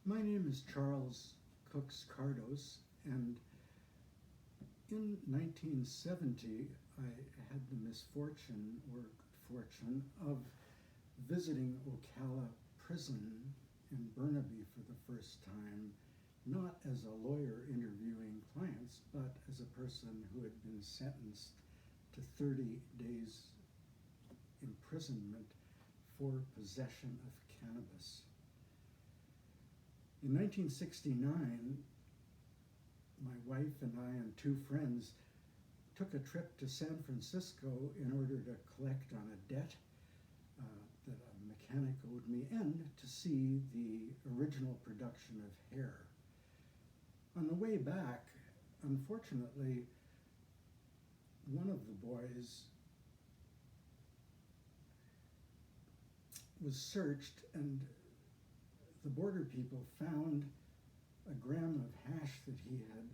My name is Charles Kux-Kardos, and in 1970 I had the misfortune or fortune of visiting Oakalla prison in Burnaby for the first time, not as a lawyer interviewing clients, but as a person who had been sentenced to 30 days imprisonment for possession of cannabis. In 1969, my wife and I and two friends took a trip to San Francisco in order to collect on a debt that a mechanic owed me and to see the original production of Hair. On the way back, unfortunately, one of the boys was searched, and the border people found a gram of hash that he had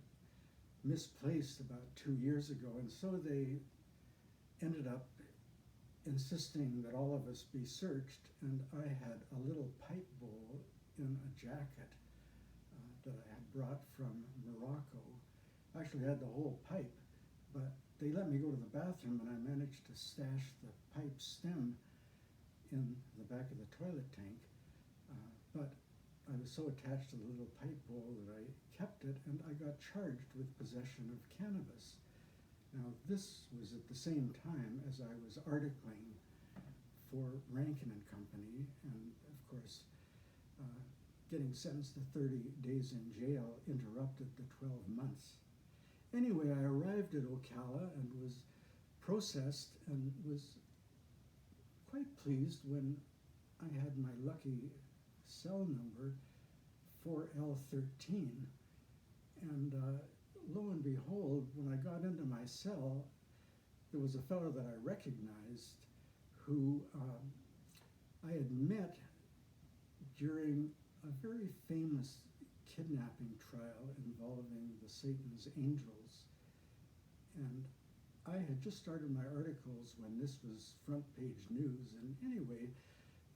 misplaced about 2 years ago, and so they ended up insisting that all of us be searched, and I had a little pipe bowl in a jacket that I had brought from Morocco. I actually had the whole pipe, but they let me go to the bathroom, and I managed to stash the pipe stem in the back of the toilet tank. But I was so attached to the little pipe bowl that I kept it, and I got charged with possession of cannabis. Now, this was at the same time as I was articling for Rankin and Company, and of course, getting sentenced to 30 days in jail interrupted the 12 months. Anyway, I arrived at Oakalla and was processed and was quite pleased when I had my lucky cell number 4L13, and lo and behold, when I got into my cell, there was a fellow that I recognized who I had met during a very famous kidnapping trial involving the Satan's Angels, and I had just started my articles when this was front page news. And anyway,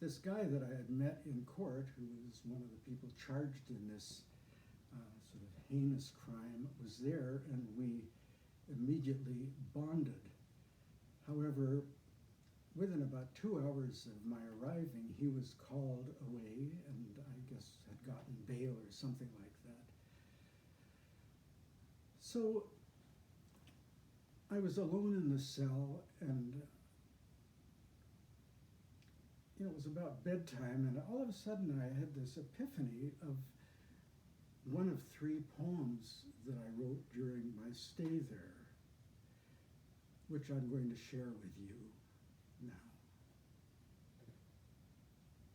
this guy that I had met in court, who was one of the people charged in this sort of heinous crime, was there, and we immediately bonded. However, within about 2 hours of my arriving, he was called away and I guess had gotten bail or something like that. So I was alone in the cell, and it was about bedtime, and all of a sudden I had this epiphany of one of 3 poems that I wrote during my stay there, which I'm going to share with you.